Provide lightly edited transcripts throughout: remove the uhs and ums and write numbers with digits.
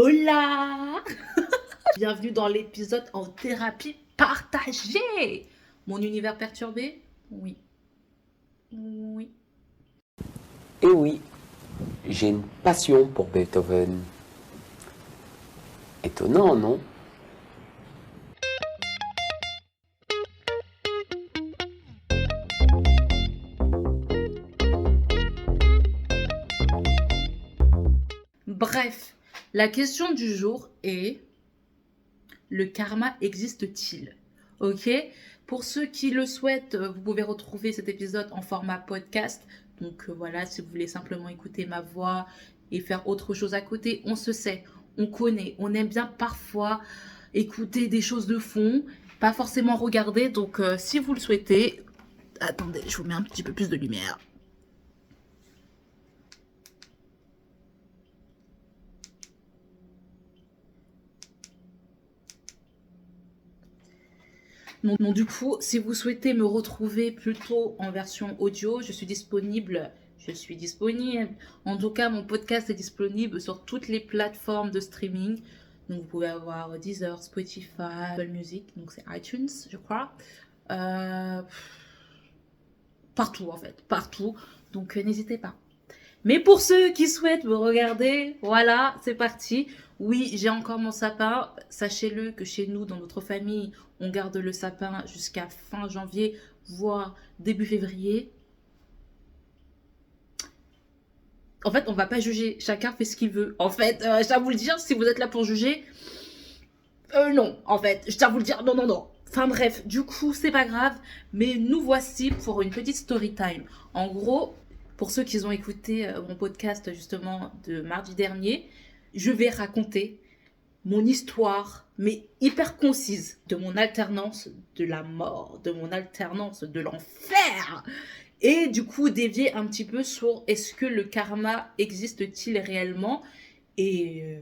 Hola! Bienvenue dans l'épisode en thérapie partagée. Mon univers perturbé? Oui. Oui. Et oui, j'ai une passion pour Beethoven. Étonnant, non? Bref, la question du jour est: le karma existe-t-il? Ok? Pour ceux qui le souhaitent, vous pouvez retrouver cet épisode en format podcast. Donc voilà, si vous voulez simplement écouter ma voix et faire autre chose à côté, on se sait, on connaît, on aime bien parfois écouter des choses de fond, pas forcément regarder. Donc si vous le souhaitez, attendez, je vous mets un petit peu plus de lumière. Donc, du coup, si vous souhaitez me retrouver plutôt en version audio, je suis disponible. En tout cas, mon podcast est disponible sur toutes les plateformes de streaming. Donc, vous pouvez avoir Deezer, Spotify, Apple Music, donc c'est iTunes, je crois. Euh, Partout, en fait, partout. Donc, n'hésitez pas. Mais pour ceux qui souhaitent me regarder, voilà, c'est parti. Oui, j'ai encore mon sapin. Sachez-le que chez nous, dans notre famille, on garde le sapin jusqu'à fin janvier, voire début février. En fait, on va pas juger. Chacun fait ce qu'il veut. En fait, je tiens à vous le dire, si vous êtes là pour juger, non. En fait, je tiens à vous le dire, non, non, non. Enfin bref, du coup, c'est pas grave. Mais nous voici pour une petite story time. En gros, pour ceux qui ont écouté mon podcast justement de mardi dernier, je vais raconter mon histoire, mais hyper concise, de mon alternance de la mort, de mon alternance de l'enfer. Et du coup, dévier un petit peu sur est-ce que le karma existe-t-il réellement et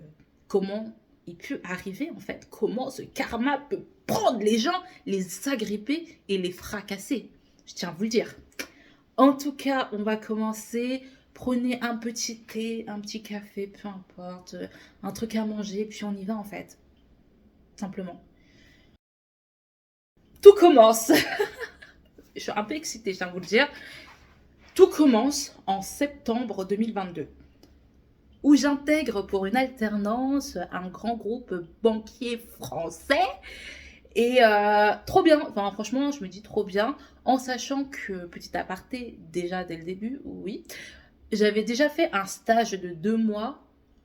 comment il peut arriver en fait. Comment ce karma peut prendre les gens, les agripper et les fracasser. Je tiens à vous le dire. En tout cas, on va commencer. Prenez un petit thé, un petit café, peu importe, un truc à manger, puis on y va en fait. Simplement. Tout commence. Je suis un peu excitée, je tiens à vous le dire. Tout commence en septembre 2022, où j'intègre pour une alternance un grand groupe banquier français. Et trop bien, enfin franchement je me dis trop bien, en sachant que, petit aparté, déjà dès le début, oui, j'avais déjà fait un stage de 2 mois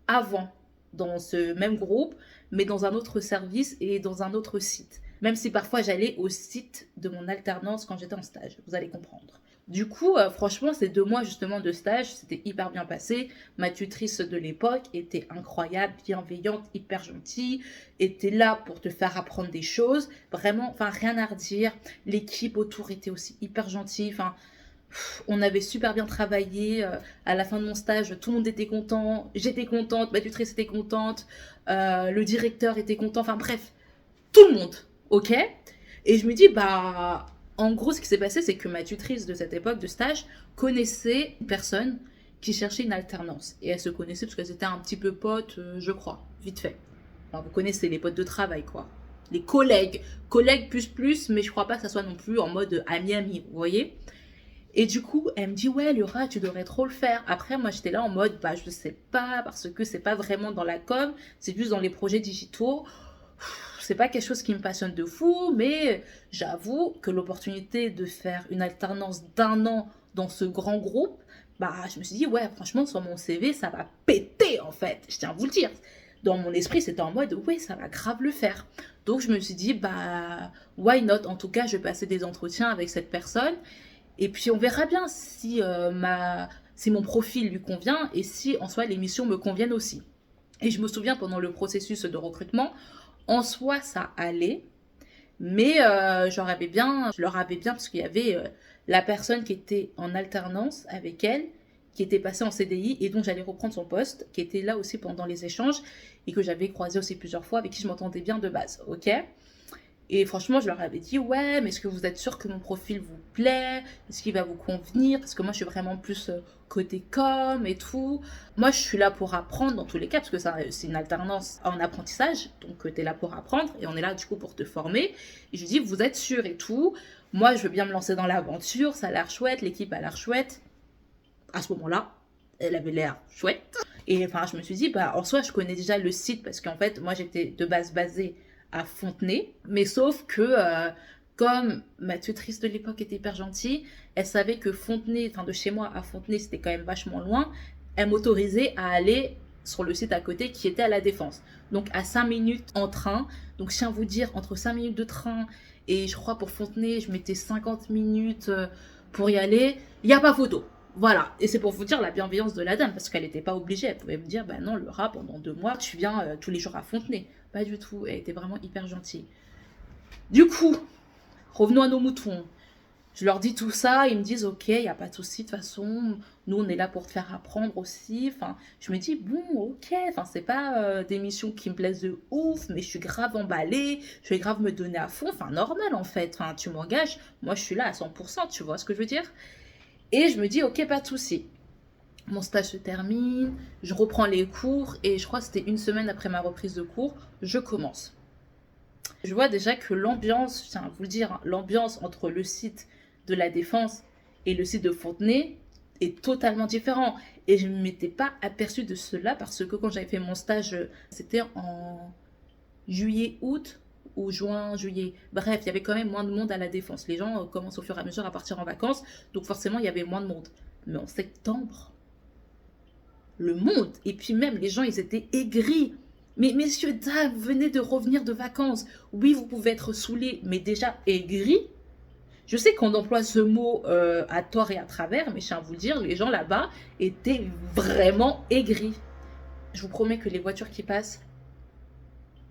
avant dans ce même groupe, mais dans un autre service et dans un autre site. Même si parfois j'allais au site de mon alternance quand j'étais en stage, vous allez comprendre. Du coup, franchement, ces 2 mois justement de stage, c'était hyper bien passé. Ma tutrice de l'époque était incroyable, bienveillante, hyper gentille, était là pour te faire apprendre des choses. Vraiment, enfin, rien à redire. L'équipe autour était aussi hyper gentille. Enfin, on avait super bien travaillé. À la fin de mon stage, tout le monde était content. J'étais contente, ma tutrice était contente. Le directeur était content. Enfin, bref, tout le monde. Ok? Et je me dis, bah, en gros, ce qui s'est passé, c'est que ma tutrice de cette époque de stage connaissait une personne qui cherchait une alternance. Et elles se connaissaient parce qu'elles étaient un petit peu potes, je crois, vite fait. Enfin, vous connaissez les potes de travail, quoi. Les collègues. Collègues plus, mais je crois pas que ça soit non plus en mode ami-ami, vous voyez? Et du coup, elle me dit, ouais, Laura, tu devrais trop le faire. Après, moi, j'étais là en mode, bah, je sais pas, parce que c'est pas vraiment dans la com, c'est plus dans les projets digitaux. C'est pas quelque chose qui me passionne de fou, mais j'avoue que l'opportunité de faire une alternance d'1 an dans ce grand groupe, bah, je me suis dit, ouais, franchement, sur mon CV, ça va péter, en fait. Je tiens à vous le dire. Dans mon esprit, c'était en mode, oui, ça va grave le faire. Donc, je me suis dit, bah, why not? En tout cas, je vais passer des entretiens avec cette personne. Et puis, on verra bien si mon profil lui convient et si, en soi, les missions me conviennent aussi. Et je me souviens, pendant le processus de recrutement, en soi, ça allait. Mais je leur avais bien, parce qu'il y avait la personne qui était en alternance avec elle, qui était passée en CDI et dont j'allais reprendre son poste, qui était là aussi pendant les échanges et que j'avais croisé aussi plusieurs fois, avec qui je m'entendais bien de base, ok? Et franchement, je leur avais dit, ouais, mais est-ce que vous êtes sûr que mon profil vous plaît? Est-ce qu'il va vous convenir? Parce que moi, je suis vraiment plus côté com et tout. Moi, je suis là pour apprendre dans tous les cas, parce que c'est une alternance en apprentissage. Donc, tu es là pour apprendre et on est là, du coup, pour te former. Et je lui dis, vous êtes sûr et tout. Moi, je veux bien me lancer dans l'aventure. Ça a l'air chouette. L'équipe a l'air chouette. À ce moment-là, elle avait l'air chouette. Et enfin, je me suis dit, bah, en soi, je connais déjà le site parce qu'en fait, moi, j'étais de base basée à Fontenay. Mais sauf que, comme ma tutrice de l'époque était hyper gentille, elle savait que Fontenay, enfin, de chez moi à Fontenay, c'était quand même vachement loin. Elle m'autorisait à aller sur le site à côté qui était à La Défense. Donc, à 5 minutes en train. Donc, je tiens à vous dire, entre 5 minutes de train et je crois pour Fontenay, je mettais 50 minutes pour y aller. Il n'y a pas photo. Voilà, et c'est pour vous dire la bienveillance de la dame, parce qu'elle n'était pas obligée, elle pouvait me dire, bah non, Laura, pendant 2 mois, tu viens tous les jours à Fontenay. Pas du tout, elle était vraiment hyper gentille. Du coup, revenons à nos moutons. Je leur dis tout ça, ils me disent, ok, il n'y a pas de souci, de toute façon, nous, on est là pour te faire apprendre aussi. Enfin, je me dis, bon, ok, enfin, c'est pas des missions qui me plaisent de ouf, mais je suis grave emballée, je vais grave me donner à fond, enfin, normal en fait, enfin, tu m'engages, moi, je suis là à 100%, tu vois ce que je veux dire? Et je me dis, ok, pas de souci. Mon stage se termine, je reprends les cours et je crois que c'était 1 semaine après ma reprise de cours, je commence. Je vois déjà que l'ambiance, je tiens à vous le dire, hein, l'ambiance entre le site de La Défense et le site de Fontenay est totalement différent. Et je ne m'étais pas aperçue de cela parce que quand j'avais fait mon stage, c'était en juillet, août ou juin, juillet. Bref, il y avait quand même moins de monde à La Défense. Les gens commencent au fur et à mesure à partir en vacances, donc forcément il y avait moins de monde. Mais en septembre, le monde, et puis même les gens, ils étaient aigris. Mais messieurs, dames, vous venez de revenir de vacances. Oui, vous pouvez être saoulés, mais déjà aigris. Je sais qu'on emploie ce mot à tort et à travers, mais je tiens à vous le dire, les gens là-bas étaient vraiment aigris. Je vous promets que les voitures qui passent,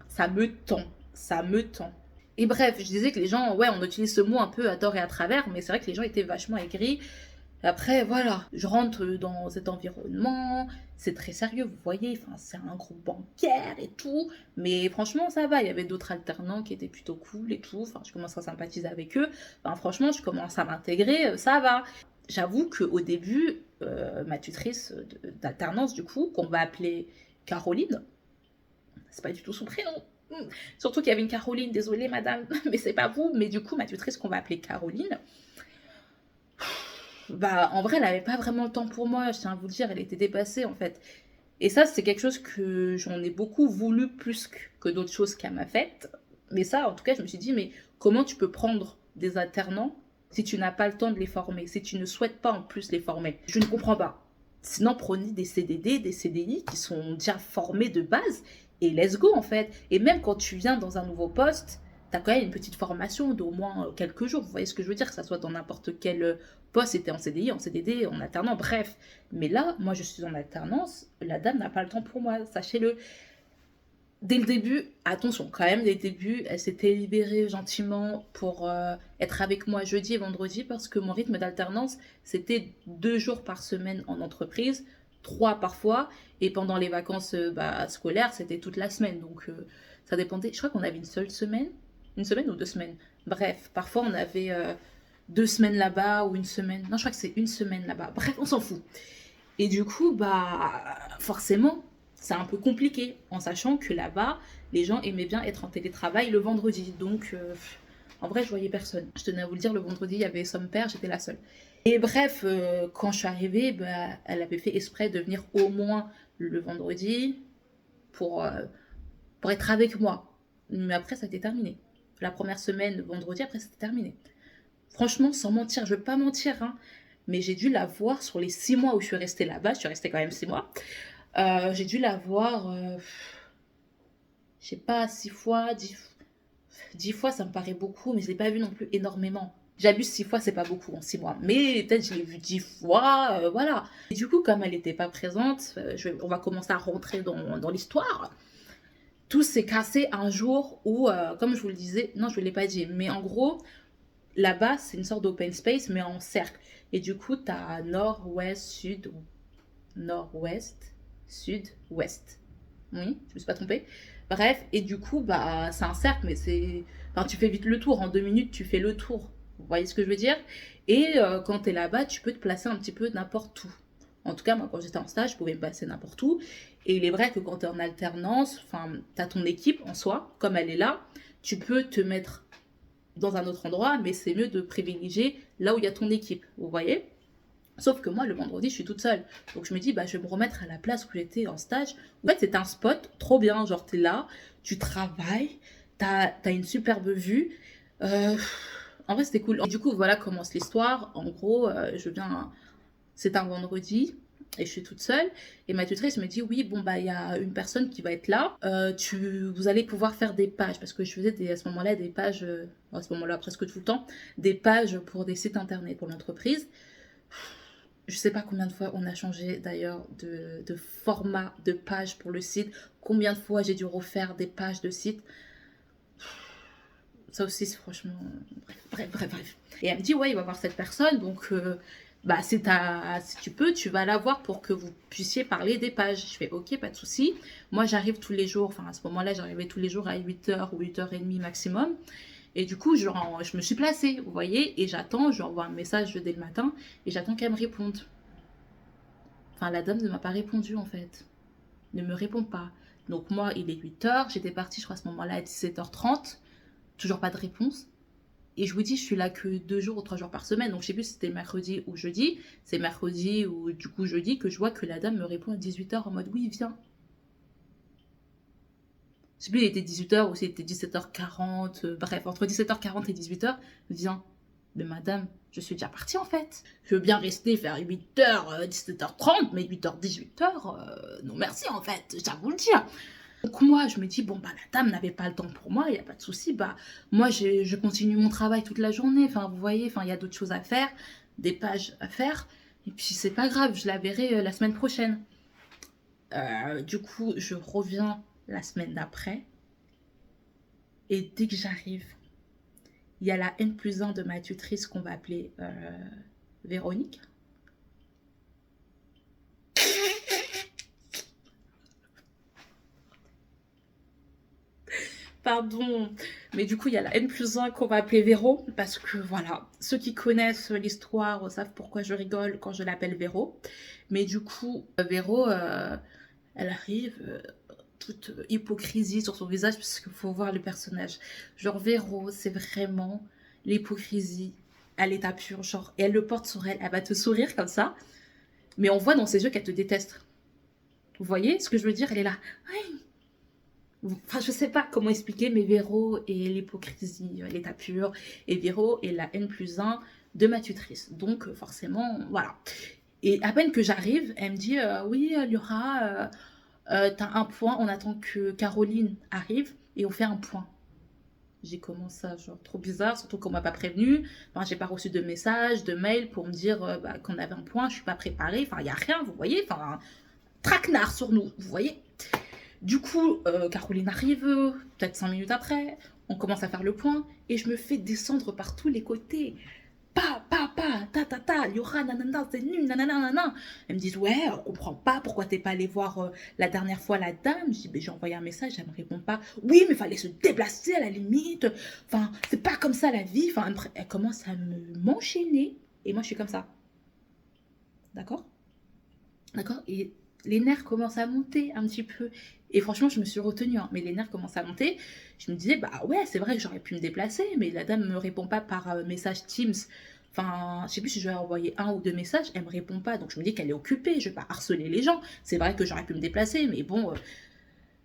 ça me tend, ça me tend. Et bref, je disais que les gens, ouais, on utilise ce mot un peu à tort et à travers, mais c'est vrai que les gens étaient vachement aigris. Après, voilà, je rentre dans cet environnement, c'est très sérieux, vous voyez, enfin, c'est un groupe bancaire et tout, mais franchement, ça va, il y avait d'autres alternants qui étaient plutôt cool et tout, enfin, je commence à sympathiser avec eux, enfin, franchement, je commence à m'intégrer, ça va. J'avoue qu'au début, ma tutrice d'alternance, du coup, qu'on va appeler Caroline, c'est pas du tout son prénom. Surtout qu'il y avait une Caroline, désolée madame, mais c'est pas vous, mais du coup, ma tutrice qu'on va appeler Caroline, bah, en vrai, elle avait pas vraiment le temps pour moi, je tiens à vous le dire, elle était dépassée en fait. Et ça, c'est quelque chose que j'en ai beaucoup voulu plus que d'autres choses qu'elle m'a faites. Mais ça, en tout cas, je me suis dit, mais comment tu peux prendre des alternants si tu n'as pas le temps de les former, si tu ne souhaites pas en plus les former? Je ne comprends pas. Sinon, prenez des CDD, des CDI qui sont déjà formés de base et let's go en fait. Et même quand tu viens dans un nouveau poste, tu as quand même une petite formation d'au moins quelques jours. Vous voyez ce que je veux dire? Que ça soit dans n'importe quel poste, c'était en CDI, en CDD, en alternant, bref. Mais là, moi, je suis en alternance. La dame n'a pas le temps pour moi, sachez-le. Dès le début, attention, quand même, dès le début, elle s'était libérée gentiment pour être avec moi jeudi et vendredi parce que mon rythme d'alternance, c'était 2 jours par semaine en entreprise, 3 parfois, et pendant les vacances scolaires, c'était toute la semaine. Donc, ça dépendait. Je crois qu'on avait une semaine ou 2 semaines. Bref, parfois, on avait 2 semaines là-bas ou une semaine. Non, je crois que c'est une semaine là-bas. Bref, on s'en fout. Et du coup, forcément, c'est un peu compliqué, en sachant que là-bas, les gens aimaient bien être en télétravail le vendredi. Donc, en vrai, je voyais personne. Je tenais à vous le dire, le vendredi, il y avait son père, j'étais la seule. Et bref, quand je suis arrivée, elle avait fait exprès de venir au moins le vendredi pour être avec moi. Mais après, ça a été terminé. La première semaine, le vendredi, après, c'était terminé. Franchement, sans mentir, je ne veux pas mentir, hein, mais j'ai dû la voir sur les 6 mois où je suis restée là-bas. Je suis restée quand même 6 mois. J'ai dû la voir, je sais pas, 6 fois, 10 fois, ça me paraît beaucoup, mais je ne l'ai pas vu non plus énormément. J'abuse, 6 fois, c'est pas beaucoup en 6 mois. Mais peut-être je l'ai vu 10 fois, voilà. Et du coup, comme elle n'était pas présente, on va commencer à rentrer dans l'histoire. Tout s'est cassé un jour où, comme je vous le disais, non, je ne vous l'ai pas dit, mais en gros, là-bas, c'est une sorte d'open space, mais en cercle. Et du coup, tu as nord, ouest, sud, nord-ouest, sud, ouest. Oui, je me suis pas trompée. Bref, et du coup, bah, c'est un cercle, mais c'est. Enfin, tu fais vite le tour. En 2 minutes, tu fais le tour. Vous voyez ce que je veux dire? Et quand tu es là-bas, tu peux te placer un petit peu n'importe où. En tout cas, moi, quand j'étais en stage, je pouvais me placer n'importe où. Et il est vrai que quand tu es en alternance, enfin, tu as ton équipe en soi, comme elle est là, tu peux te mettre dans un autre endroit, mais c'est mieux de privilégier là où il y a ton équipe. Vous voyez? Sauf que moi, le vendredi, je suis toute seule. Donc je me dis, bah, je vais me remettre à la place où j'étais en stage. En fait, c'est un spot trop bien. Genre, t'es là, tu travailles, t'as une superbe vue. Euh, En vrai, c'était cool. Et du coup, voilà commence l'histoire. En gros, je viens. C'est un vendredi. Et je suis toute seule. Et ma tutrice me dit, oui, bon, bah, il y a une personne qui va être là. Vous allez pouvoir faire des pages. Parce que je faisais à ce moment-là des pages, à ce moment-là, presque tout le temps, des pages pour des sites internet pour l'entreprise. Je sais pas combien de fois on a changé d'ailleurs de format de page pour le site. Combien de fois j'ai dû refaire des pages de site. Ça aussi, c'est franchement. Bref. Et elle me dit, ouais, il va voir cette personne. Donc, bah, si tu peux, tu vas la voir pour que vous puissiez parler des pages. Je fais, ok, pas de souci. Moi, j'arrive tous les jours. Enfin, à ce moment-là, j'arrivais tous les jours à 8h ou 8h30 maximum. Et du coup, je me suis placée, vous voyez. Et j'attends, je lui envoie un message dès le matin. Et j'attends qu'elle me réponde. Enfin, la dame ne m'a pas répondu en fait. Ne me répond pas. Donc moi, il est 8h, j'étais partie, je crois, à ce moment-là, à 17h30. Toujours pas de réponse. Et je vous dis, je suis là que 2 jours ou 3 jours par semaine. Donc je sais plus si c'était mercredi ou jeudi. C'est mercredi ou du coup jeudi que je vois que la dame me répond à 18h en mode oui, viens. Je sais plus, il était 18h ou c'était 17h40. Bref, entre 17h40 et 18h, viens. Mais madame, je suis déjà partie en fait. Je veux bien rester faire 8h, 17h30, mais 8h, 18h, non merci en fait, j'avoue le dire. Donc moi, je me dis, bon, bah la dame n'avait pas le temps pour moi, il n'y a pas de souci, bah moi je continue mon travail toute la journée, enfin vous voyez, enfin il y a d'autres choses à faire, des pages à faire, et puis c'est pas grave, je la verrai la semaine prochaine. Du coup, je reviens la semaine d'après, et dès que j'arrive, il y a la N+1 de ma tutrice qu'on va appeler Véronique. Pardon, mais du coup, il y a la N+1 qu'on va appeler Véro, parce que voilà, ceux qui connaissent l'histoire savent pourquoi je rigole quand je l'appelle Véro. Mais du coup, Véro, elle arrive, toute hypocrisie sur son visage, parce qu'il faut voir le personnage. Genre, Véro, c'est vraiment l'hypocrisie à l'état pur, genre, et elle le porte sur elle, elle va te sourire comme ça, mais on voit dans ses yeux qu'elle te déteste. Vous voyez ce que je veux dire? Elle est là, oui. Enfin, je sais pas comment expliquer, mais Véro est l'hypocrisie, l'état pur, et Véro est la N+1 de ma tutrice. Donc, forcément, voilà. Et à peine que j'arrive, elle me dit oui, Laura, t'as un point, on attend que Caroline arrive et on fait un point. J'ai commencé ça, genre trop bizarre, surtout qu'on m'a pas prévenu. Enfin, j'ai pas reçu de message, de mail pour me dire bah, qu'on avait un point, je suis pas préparée. Enfin, il y a rien, vous voyez. Enfin, traquenard sur nous, vous voyez. Du coup, Caroline arrive, peut-être 5 minutes après, on commence à faire le point, et je me fais descendre par tous les côtés. Yora, nanana, c'est nul, nanana, nanana. Elles me disent, ouais, on comprend pas, pourquoi t'es pas allé voir la dernière fois la dame? Je dis, ben, j'ai envoyé un message, elle me répond pas. Oui, mais fallait se déplacer à la limite. Enfin, c'est pas comme ça la vie. Enfin, elle commence à m'enchaîner, et moi je suis comme ça. D'accord? D'accord? Et les nerfs commencent à monter un petit peu. Et franchement, je me suis retenue, hein, mais les nerfs commencent à monter. Je me disais, bah ouais, c'est vrai que j'aurais pu me déplacer, mais la dame ne me répond pas par message Teams. Enfin, je sais plus si je lui ai envoyé 1 ou 2 messages, elle me répond pas. Donc je me dis qu'elle est occupée, je vais pas harceler les gens. C'est vrai que j'aurais pu me déplacer, mais bon,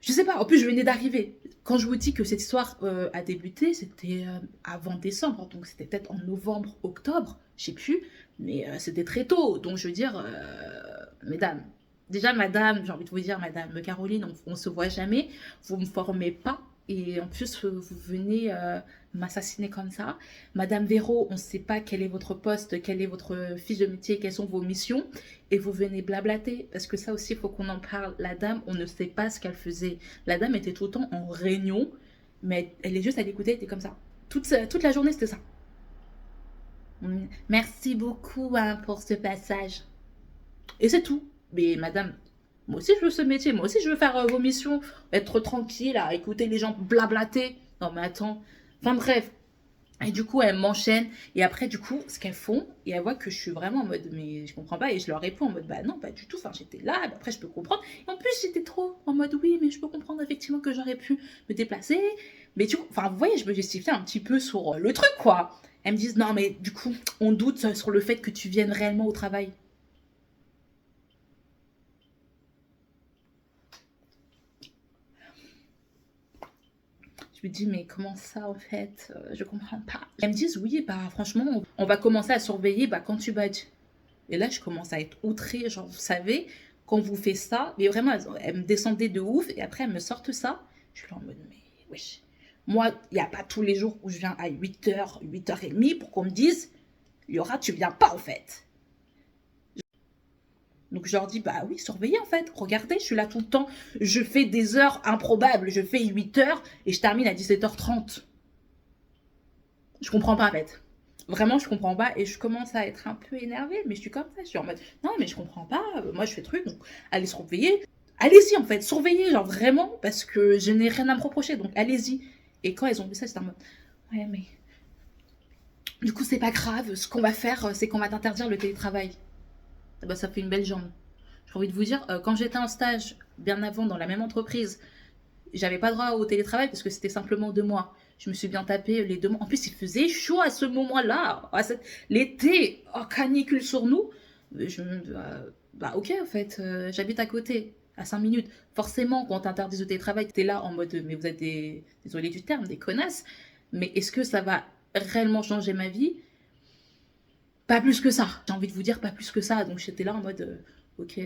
je sais pas. En plus, je venais d'arriver. Quand je vous dis que cette histoire a débuté, c'était avant décembre, donc c'était peut-être en novembre, octobre, je sais plus, mais c'était très tôt. Donc je veux dire, mesdames, déjà madame, j'ai envie de vous dire, madame Caroline, on se voit jamais, vous me formez pas, et en plus vous venez m'assassiner comme ça. Madame Véro, on ne sait pas quel est votre poste, quelle est votre fiche de métier, quelles sont vos missions, et vous venez blablater, parce que ça aussi, il faut qu'on en parle. La dame, on ne sait pas ce qu'elle faisait. La dame était tout le temps en réunion, mais elle est juste à l'écouter, elle était comme ça. Toute la journée, c'était ça. Merci beaucoup hein, pour ce passage. Et c'est tout. Mais madame, Moi aussi, je veux ce métier. Moi aussi, je veux faire vos missions, être tranquille, à écouter les gens blablater. Non, mais attends. Enfin, bref. Et du coup, elles m'enchaînent. Et après, du coup, ce qu'elles font, et elles voient que je suis vraiment en mode, mais je comprends pas. Et je leur réponds en mode, bah non, pas du tout. Enfin, j'étais là. Mais après, je peux comprendre. Et en plus, j'étais trop en mode, oui, mais je peux comprendre effectivement que j'aurais pu me déplacer. Mais du coup, enfin, vous voyez, je me justifiais un petit peu sur le truc, quoi. Elles me disent, non, mais du coup, on doute sur le fait que tu viennes réellement au travail. Je me dis, mais comment ça, en fait je comprends pas. Elles me disent, oui, bah, franchement, on va commencer à surveiller bah, quand tu badges. Et là, je commence à être outrée. Genre, vous savez, quand vous faites ça, mais vraiment, elles me descendaient de ouf. Et après, elles me sortent ça. Je suis là en mode, mais wesh. Moi, il n'y a pas tous les jours où je viens à 8h, 8h30 pour qu'on me dise, il y aura, tu viens pas, en fait. Donc je leur dis, bah oui, surveillez en fait. Regardez, je suis là tout le temps. Je fais des heures improbables. Je fais 8 heures et je termine à 17h30. Je comprends pas en fait. Vraiment, je comprends pas et je commence à être un peu énervée. Mais je suis comme ça. Je suis en mode, non, mais je comprends pas. Moi, je fais truc. Donc, allez surveiller. Allez-y en fait, surveillez. Genre vraiment, parce que je n'ai rien à me reprocher. Donc, allez-y. Et quand elles ont vu ça, j'étais en mode, ouais, mais. Du coup, c'est pas grave. Ce qu'on va faire, c'est qu'on va t'interdire le télétravail. Ah bah, ça fait une belle jambe. J'ai envie de vous dire, quand j'étais en stage, bien avant, dans la même entreprise, j'avais pas droit au télétravail parce que c'était simplement 2 mois. Je me suis bien tapé les 2 mois. En plus, il faisait chaud à ce moment-là. L'été, oh, canicule sur nous. Bah, ok, en fait, j'habite à côté, à 5 minutes. Forcément, quand on t'interdit le télétravail, t'es là en mode, mais vous êtes désolé du terme, des connasses. Mais est-ce que ça va réellement changer ma vie? Pas plus que ça. J'ai envie de vous dire pas plus que ça. Donc j'étais là en mode, ok,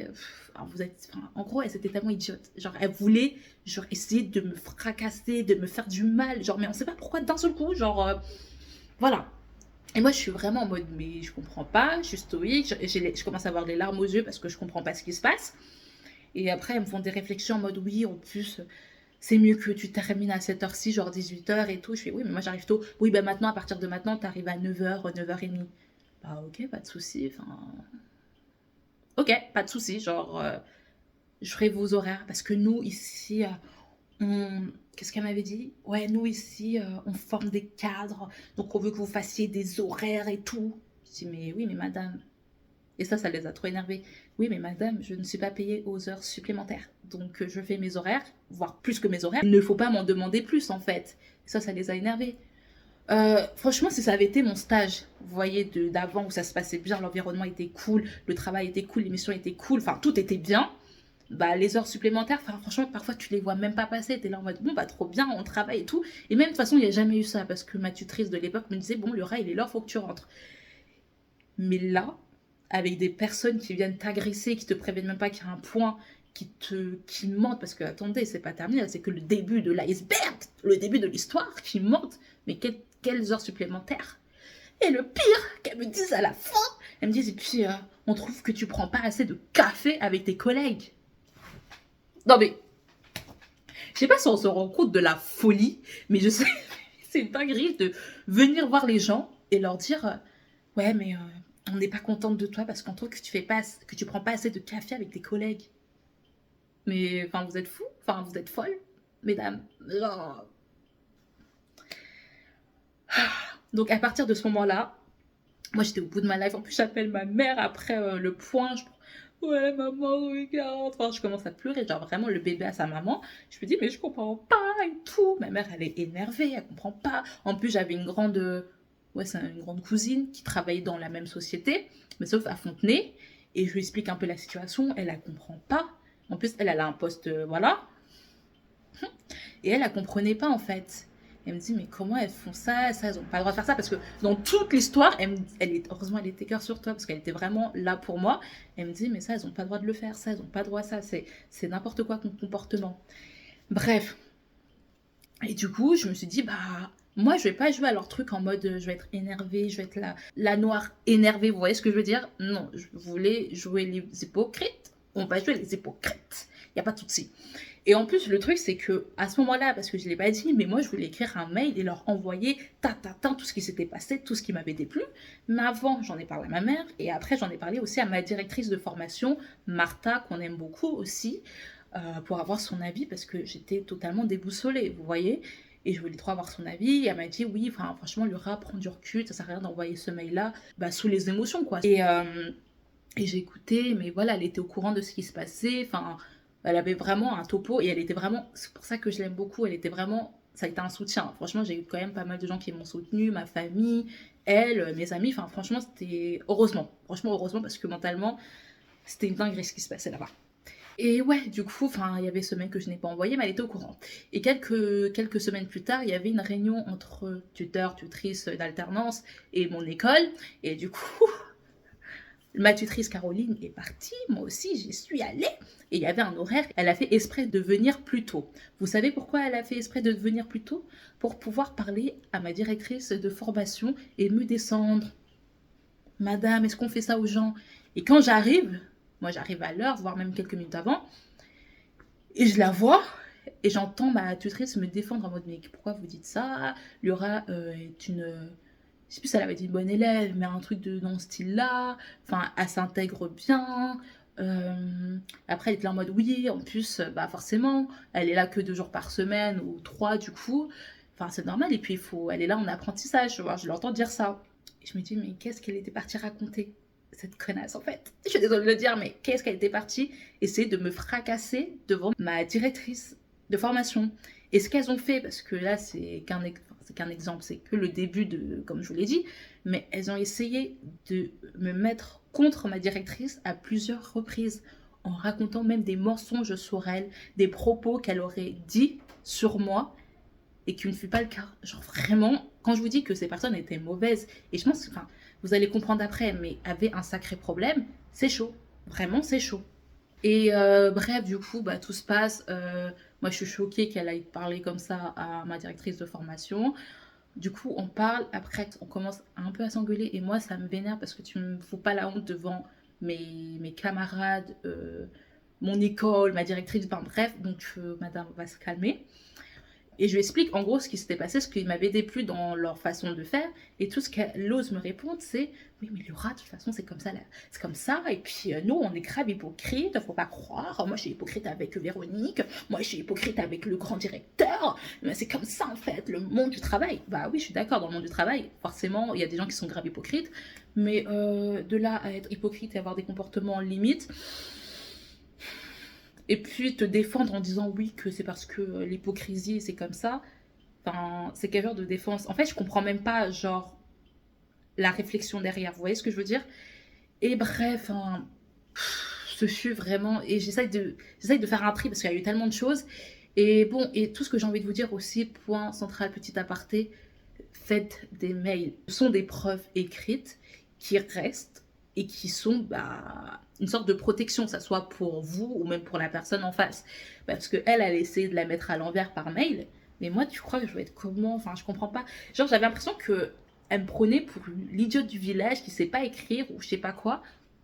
alors vous êtes. Enfin, en gros, elle était tellement idiote. Genre, elle voulait genre, essayer de me fracasser, de me faire du mal. Genre, mais on sait pas pourquoi d'un seul coup. Genre, voilà. Et moi, je suis vraiment en mode, mais je comprends pas, je suis stoïque. Je commence à avoir les larmes aux yeux parce que je comprends pas ce qui se passe. Et après, elles me font des réflexions en mode, oui, en plus, c'est mieux que tu termines à cette heure-ci, genre 18h et tout. Je fais, oui, mais moi j'arrive tôt. Oui, ben maintenant, à partir de maintenant, t'arrives à 9h, 9h30. Bah, ok, pas de souci. Enfin, ok, pas de souci. Genre, je ferai vos horaires parce que nous, ici, on. Qu'est-ce qu'elle m'avait dit? Ouais, nous, ici, on forme des cadres. Donc, on veut que vous fassiez des horaires et tout. Je dis, mais oui, mais madame. Et ça les a trop énervés. Oui, mais madame, je ne suis pas payée aux heures supplémentaires. Donc, je fais mes horaires, voire plus que mes horaires. Il ne faut pas m'en demander plus, en fait. Et ça les a énervés. Franchement, si ça avait été mon stage, vous voyez, d'avant où ça se passait bien, l'environnement était cool, le travail était cool, l'émission était cool, enfin tout était bien, bah les heures supplémentaires, franchement, parfois tu les vois même pas passer, t'es là en mode bon, bah trop bien, on travaille et tout. Et même de toute façon, il n'y a jamais eu ça parce que ma tutrice de l'époque me disait bon, Laura, il est l'heure, faut que tu rentres. Mais là, avec des personnes qui viennent t'agresser, qui te préviennent même pas qu'il y a un point, qui mentent, parce que attendez, c'est pas terminé, c'est que le début de l'iceberg, le début de l'histoire, qui mentent, mais quelles heures supplémentaires. Et le pire, qu'elles me disent à la fin, elles me disent, et puis on trouve que tu prends pas assez de café avec tes collègues. Non mais, je sais pas si on se rend compte de la folie, mais je sais, c'est une dinguerie de venir voir les gens et leur dire, ouais mais on n'est pas contente de toi parce qu'on trouve que tu prends pas assez de café avec tes collègues. Mais enfin, vous êtes fous, enfin, vous êtes folles, mesdames. Genre. Donc à partir de ce moment-là, moi j'étais au bout de ma life. En plus, j'appelle ma mère après le point. Ouais, maman, regarde. Enfin, je commence à pleurer, genre vraiment le bébé à sa maman. Je me dis, mais je comprends pas et tout. Ma mère, elle est énervée, elle comprend pas. En plus, j'avais une grande. Ouais, c'est une grande cousine qui travaillait dans la même société, mais sauf à Fontenay. Et je lui explique un peu la situation. Elle comprend pas. En plus, elle a un poste, voilà. Et elle comprenait pas en fait. Elle me dit, mais comment elles font ça? Ça, elles n'ont pas le droit de faire ça. Parce que dans toute l'histoire, heureusement, elle était cœur sur toi, parce qu'elle était vraiment là pour moi. Elle me dit, mais ça, elles n'ont pas le droit de le faire. Ça, elles n'ont pas le droit à ça. C'est n'importe quoi comme comportement. Bref. Et du coup, je me suis dit, bah, moi, je vais pas jouer à leur truc en mode, je vais être énervée, je vais être la noire énervée. Vous voyez ce que je veux dire? Non, je voulais jouer les hypocrites. On va jouer les hypocrites. Il n'y a pas de souci. Et en plus, le truc, c'est que à ce moment-là, parce que je ne l'ai pas dit, mais moi, je voulais écrire un mail et leur envoyer tout ce qui s'était passé, tout ce qui m'avait déplu. Mais avant, j'en ai parlé à ma mère et après, j'en ai parlé aussi à ma directrice de formation, Martha, qu'on aime beaucoup aussi, pour avoir son avis parce que j'étais totalement déboussolée, vous voyez. Et je voulais trop avoir son avis. Et elle m'a dit oui, franchement, Laura, prends du recul, ça sert à rien d'envoyer ce mail-là sous les émotions, quoi. Et j'ai écouté, mais voilà, elle était au courant de ce qui se passait. Enfin, elle avait vraiment un topo et elle était vraiment. C'est pour ça que je l'aime beaucoup. Elle était vraiment. Ça a été un soutien. Franchement, j'ai eu quand même pas mal de gens qui m'ont soutenu, ma famille, elle, mes amis. Enfin, franchement, c'était. Heureusement. Franchement, heureusement, parce que mentalement, c'était une dinguerie ce qui se passait là-bas. Et ouais, du coup, il y avait ce mail que je n'ai pas envoyé, mais elle était au courant. Et quelques semaines plus tard, il y avait une réunion entre tuteurs, tutrices d'alternance et mon école. Et du coup, ma tutrice Caroline est partie, moi aussi j'y suis allée, et il y avait un horaire. Elle a fait exprès de venir plus tôt. Vous savez pourquoi elle a fait exprès de venir plus tôt? Pour pouvoir parler à ma directrice de formation et me descendre. Madame, est-ce qu'on fait ça aux gens? Et quand j'arrive, moi j'arrive à l'heure, voire même quelques minutes avant, et je la vois, et j'entends ma tutrice me défendre en mode mais pourquoi vous dites ça? Laura est une. Je sais plus si elle avait dit une bonne élève, mais un truc dans ce style-là. Enfin, elle s'intègre bien. Après, elle était là en mode oui, en plus, forcément, elle est là que 2 jours par semaine ou 3 du coup. Enfin, c'est normal. Et puis, elle est là en apprentissage, tu vois. Je l'entends dire ça. Et je me dis, mais qu'est-ce qu'elle était partie raconter, cette connasse, en fait? Je suis désolée de le dire, mais qu'est-ce qu'elle était partie essayer de me fracasser devant ma directrice de formation? Et ce qu'elles ont fait, parce que là, c'est qu'un exemple, c'est que le début de, comme je vous l'ai dit, mais elles ont essayé de me mettre contre ma directrice à plusieurs reprises, en racontant même des mensonges sur elle, des propos qu'elle aurait dit sur moi et qui ne fut pas le cas. Genre vraiment, quand je vous dis que ces personnes étaient mauvaises, et je pense, vous allez comprendre après, mais avaient un sacré problème, c'est chaud. Vraiment, c'est chaud. Et bref, du coup, tout se passe. Moi, je suis choquée qu'elle aille parler comme ça à ma directrice de formation. Du coup, on parle. Après, on commence un peu à s'engueuler. Et moi, ça me vénère parce que tu me fous pas la honte devant mes camarades, mon école, ma directrice. Enfin, bref, donc madame va se calmer. Et je lui explique en gros ce qui s'était passé, ce qui m'avait déplu dans leur façon de faire. Et tout ce qu'elle ose me répondre, c'est oui, mais Laura, de toute façon, c'est comme ça. C'est comme ça. Et puis, nous, on est grave hypocrite. Faut pas croire. Moi, je suis hypocrite avec Véronique. Moi, je suis hypocrite avec le grand directeur. Mais c'est comme ça, en fait, le monde du travail. Bah oui, je suis d'accord, dans le monde du travail, forcément, il y a des gens qui sont grave hypocrites. Mais de là à être hypocrite et avoir des comportements limites. Et puis te défendre en disant oui que c'est parce que l'hypocrisie c'est comme ça. Enfin, c'est quel genre de défense? En fait, je comprends même pas genre la réflexion derrière. Vous voyez ce que je veux dire? Et bref, ce fut vraiment. Et j'essaye de faire un tri parce qu'il y a eu tellement de choses. Et bon, et tout ce que j'ai envie de vous dire aussi, point central, petit aparté, faites des mails. Ce sont des preuves écrites qui restent et qui sont une sorte de protection, que ça soit pour vous ou même pour la personne en face. Parce qu'elle, elle a essayé de la mettre à l'envers par mail. Mais moi, tu crois que je vais être comment? Enfin, je comprends pas. Genre, j'avais l'impression qu'elle me prenait pour l'idiote du village qui sait pas écrire ou je sais pas quoi.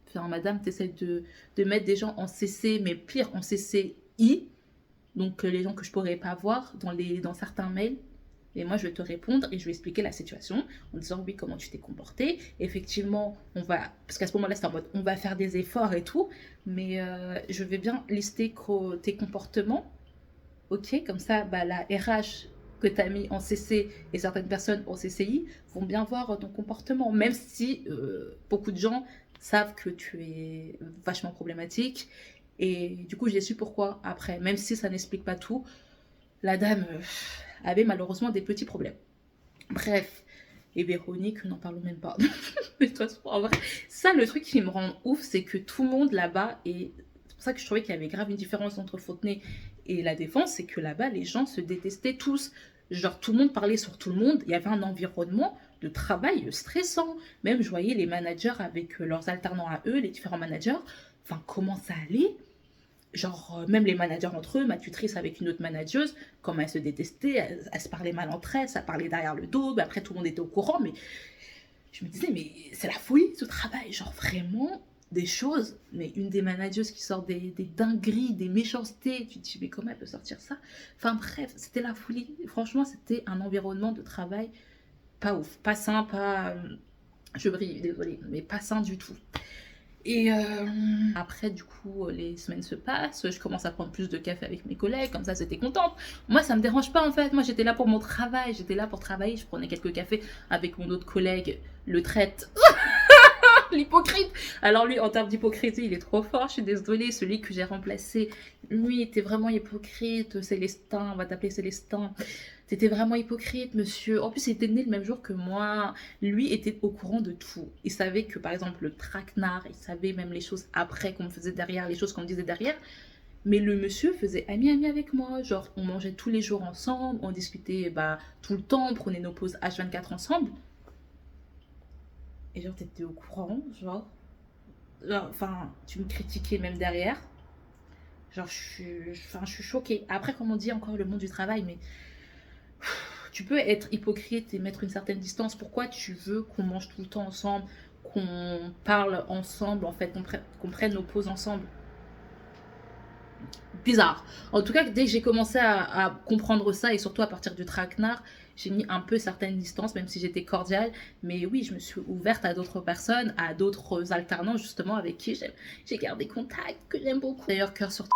Enfin, madame, t'essaies de mettre des gens en CC, mais pire, en CCI. Donc, les gens que je pourrais pas voir dans certains mails. Et moi, je vais te répondre et je vais expliquer la situation en disant oui, comment tu t'es comporté. Effectivement, parce qu'à ce moment-là, c'est en mode on va faire des efforts et tout, mais je vais bien lister tes comportements. Ok, comme ça, la RH que tu as mis en CC et certaines personnes en CCI vont bien voir ton comportement, même si beaucoup de gens savent que tu es vachement problématique. Et du coup, j'ai su pourquoi après, même si ça n'explique pas tout, la dame avait malheureusement des petits problèmes. Bref, et Véronique, n'en parlons même pas. Mais toi, en vrai, ça, le truc qui me rend ouf, c'est que tout le monde là-bas, et c'est pour ça que je trouvais qu'il y avait grave une différence entre Fontenay et la Défense, c'est que là-bas, les gens se détestaient tous. Genre, tout le monde parlait sur tout le monde. Il y avait un environnement de travail stressant. Même, je voyais les managers avec leurs alternants à eux, les différents managers. Enfin, comment ça allait? Genre, même les managers entre eux, ma tutrice avec une autre manageuse, comme elles se détestaient, elles se parlaient mal entre elles, ça parlait derrière le dos, après tout le monde était au courant, mais je me disais, mais c'est la folie ce travail, genre vraiment, des choses, mais une des manageuses qui sort des dingueries, des méchancetés, tu te dis mais comment elle peut sortir ça? Enfin bref, c'était la folie. Franchement, c'était un environnement de travail pas ouf, pas sain, pas... Je brille, désolée, mais pas sain du tout. Et après, du coup, les semaines se passent, je commence à prendre plus de café avec mes collègues, comme ça, c'était contente. Moi, ça me dérange pas, en fait. Moi, j'étais là pour mon travail, j'étais là pour travailler. Je prenais quelques cafés avec mon autre collègue, le traite. L'hypocrite. Alors lui, en termes d'hypocrisie, il est trop fort, je suis désolée. Celui que j'ai remplacé, lui, était vraiment hypocrite. Célestin, on va t'appeler Célestin. C'était vraiment hypocrite, monsieur. En plus, il était né le même jour que moi. Lui était au courant de tout. Il savait que, par exemple, le traquenard, il savait même les choses après qu'on me faisait derrière, les choses qu'on me disait derrière. Mais le monsieur faisait ami-ami avec moi. Genre, on mangeait tous les jours ensemble, on discutait tout le temps, on prenait nos pauses H24 ensemble. Et genre, t'étais au courant, enfin, tu me critiquais même derrière. Genre, je suis choquée. Après, comme on dit encore le monde du travail, mais tu peux être hypocrite et mettre une certaine distance. Pourquoi tu veux qu'on mange tout le temps ensemble, qu'on parle ensemble, en fait, qu'on prenne nos pauses ensemble? Bizarre. En tout cas, dès que j'ai commencé à comprendre ça, et surtout à partir du traquenard, j'ai mis un peu certaines distances, même si j'étais cordiale. Mais oui, je me suis ouverte à d'autres personnes, à d'autres alternants, justement, avec qui j'ai gardé contact, que j'aime beaucoup. D'ailleurs, cœur sur...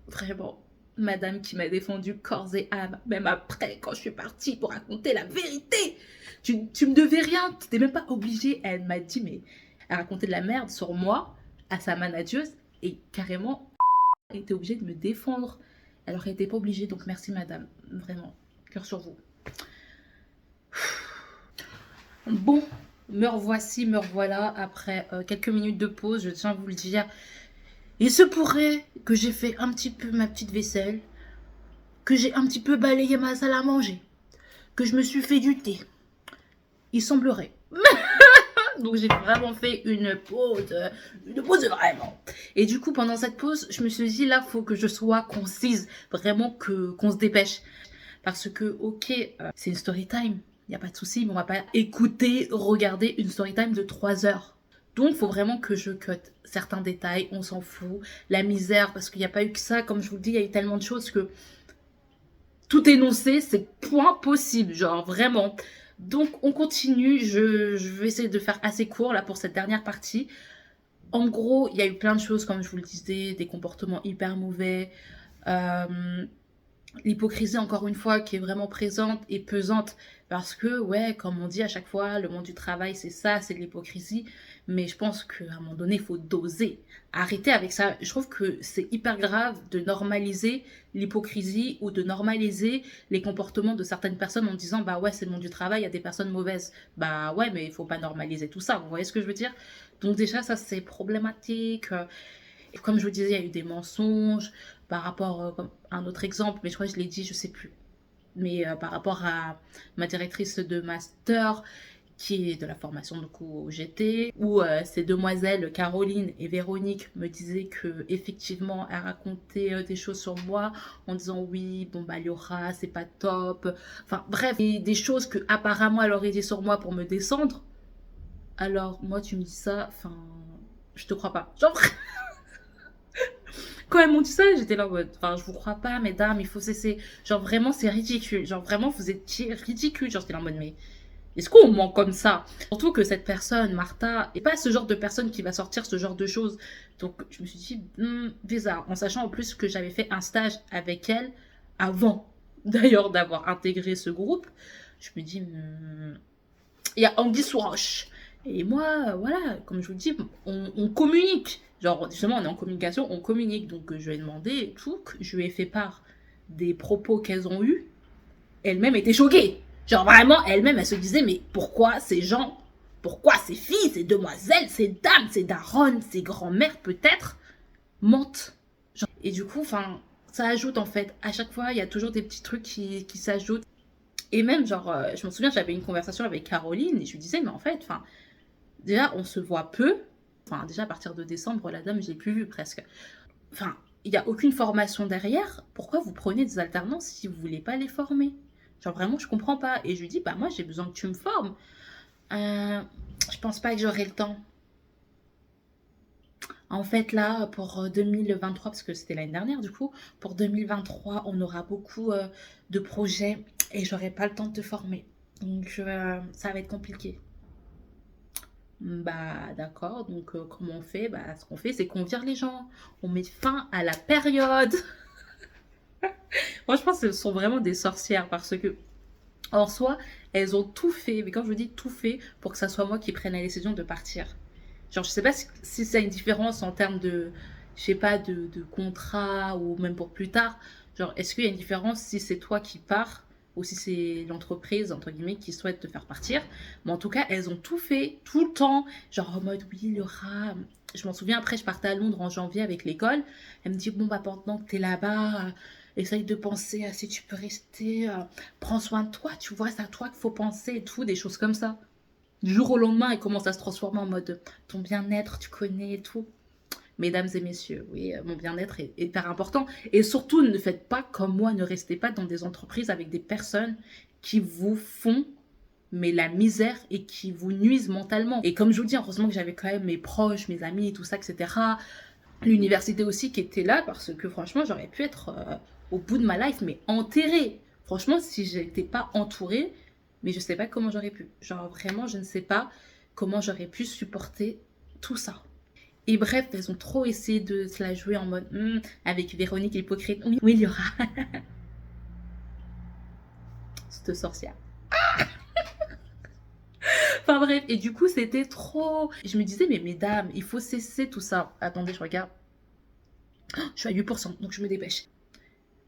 Vraiment, madame qui m'a défendu corps et âme, même après, quand je suis partie pour raconter la vérité. Tu me devais rien, tu n'étais même pas obligée. Elle m'a dit, mais elle racontait de la merde sur moi, à sa manageuse, et carrément, elle était obligée de me défendre. Alors, elle n'était pas obligée, donc merci madame, vraiment, cœur sur vous. Bon, me revoici, me revoilà, après quelques minutes de pause, je tiens à vous le dire. Il se pourrait que j'ai fait un petit peu ma petite vaisselle, que j'ai un petit peu balayé ma salle à manger, que je me suis fait du thé. Il semblerait. Donc j'ai vraiment fait une pause vraiment. Et du coup, pendant cette pause, je me suis dit, là, faut que je sois concise, vraiment qu'on se dépêche. Parce que, ok, c'est une story time, il n'y a pas de souci, mais on va pas écouter, regarder une story time de 3 heures. Donc, il faut vraiment que je cut certains détails, on s'en fout. La misère, parce qu'il n'y a pas eu que ça, comme je vous le dis, il y a eu tellement de choses que tout énoncé, c'est point possible, genre vraiment. Donc, on continue, je vais essayer de faire assez court là pour cette dernière partie. En gros, il y a eu plein de choses, comme je vous le disais, des comportements hyper mauvais, l'hypocrisie, encore une fois, qui est vraiment présente et pesante, parce que, ouais, comme on dit à chaque fois, le monde du travail, c'est ça, c'est de l'hypocrisie, mais je pense qu'à un moment donné, il faut doser, arrêter avec ça. Je trouve que c'est hyper grave de normaliser l'hypocrisie ou de normaliser les comportements de certaines personnes en disant, bah ouais, c'est le monde du travail, il y a des personnes mauvaises. Bah ouais, mais il faut pas normaliser tout ça, vous voyez ce que je veux dire? Donc déjà, ça, c'est problématique. Et comme je vous disais, il y a eu des mensonges par rapport à un autre exemple, mais je crois que je l'ai dit, je sais plus. Mais par rapport à ma directrice de master, qui est de la formation du coup au GT, où ces demoiselles, Caroline et Véronique, me disaient que effectivement elles racontaient des choses sur moi en disant oui, bon bah Liora, c'est pas top. Enfin bref, des choses que apparemment elle aurait dit sur moi pour me descendre. Alors moi tu me dis ça, enfin je te crois pas. Genre quand elles m'ont dit ça, j'étais là en mode, enfin, je vous crois pas, mesdames, il faut cesser. Genre, vraiment, c'est ridicule. Genre, vraiment, vous étiez ridicule. Genre, j'étais là en mode, mais est-ce qu'on ment comme ça? Surtout que cette personne, Martha, n'est pas ce genre de personne qui va sortir ce genre de choses. Donc, je me suis dit, bizarre. En sachant en plus que j'avais fait un stage avec elle avant, d'ailleurs, d'avoir intégré ce groupe. Je me dis, il y a anguille sous roche. Et moi, voilà, comme je vous le dis, on communique. Genre, justement, on est en communication, on communique. Donc, je lui ai demandé et tout, je lui ai fait part des propos qu'elles ont eus. Elle-même était choquée. Genre, vraiment, elle-même, elle se disait, mais pourquoi ces gens, pourquoi ces filles, ces demoiselles, ces dames, ces daronnes, ces grands-mères, peut-être, mentent? Genre, et du coup, enfin, ça ajoute, en fait, à chaque fois, il y a toujours des petits trucs qui s'ajoutent. Et même, genre, je me souviens, j'avais une conversation avec Caroline et je lui disais, mais en fait, enfin, déjà, on se voit peu. Enfin, déjà, à partir de décembre, la dame, je l'ai plus vue presque. Enfin, il n'y a aucune formation derrière. Pourquoi vous prenez des alternants si vous voulez pas les former? Genre, vraiment, je comprends pas. Et je lui dis, bah, moi, j'ai besoin que tu me formes. Je pense pas que j'aurai le temps. En fait, là, pour 2023, parce que c'était l'année dernière, du coup, pour 2023, on aura beaucoup de projets et j'aurai pas le temps de te former. Donc, ça va être compliqué. Bah, d'accord. Donc, comment on fait? Bah, ce qu'on fait, c'est qu'on vire les gens. On met fin à la période. Moi, je pense qu'elles sont vraiment des sorcières parce que, en soi, elles ont tout fait, mais quand je vous dis tout fait, pour que ça soit moi qui prenne la décision de partir. Genre, je sais pas si ça a une différence en termes de, je sais pas, de contrat ou même pour plus tard. Genre, est-ce qu'il y a une différence si c'est toi qui pars ou si c'est l'entreprise, entre guillemets, qui souhaite te faire partir? Mais en tout cas, elles ont tout fait, tout le temps. Genre, en mode, oui, Laura. Je m'en souviens, après, je partais à Londres en janvier avec l'école. Elle me dit, bon, bah, pendant que t'es là-bas, essaye de penser à si tu peux rester. Prends soin de toi, tu vois, c'est à toi qu'il faut penser et tout, des choses comme ça. Du jour au lendemain, elle commence à se transformer en mode ton bien-être, tu connais et tout. Mesdames et messieurs, oui, mon bien-être est hyper important. Et surtout, ne faites pas comme moi, ne restez pas dans des entreprises avec des personnes qui vous font mais la misère et qui vous nuisent mentalement. Et comme je vous dis, heureusement que j'avais quand même mes proches, mes amis et tout ça, etc. L'université aussi qui était là parce que franchement, j'aurais pu être au bout de ma life, mais enterrée. Franchement, si j'étais pas entourée, mais je sais pas comment j'aurais pu. Genre vraiment, je ne sais pas comment j'aurais pu supporter tout ça. Et bref, elles ont trop essayé de se la jouer en mode avec Véronique l'hypocrite. Oui, oui, il y aura cette sorcière. Enfin bref, et du coup, c'était trop. Je me disais, mais mesdames, il faut cesser tout ça. Attendez, je regarde. Je suis à 8%, donc je me dépêche.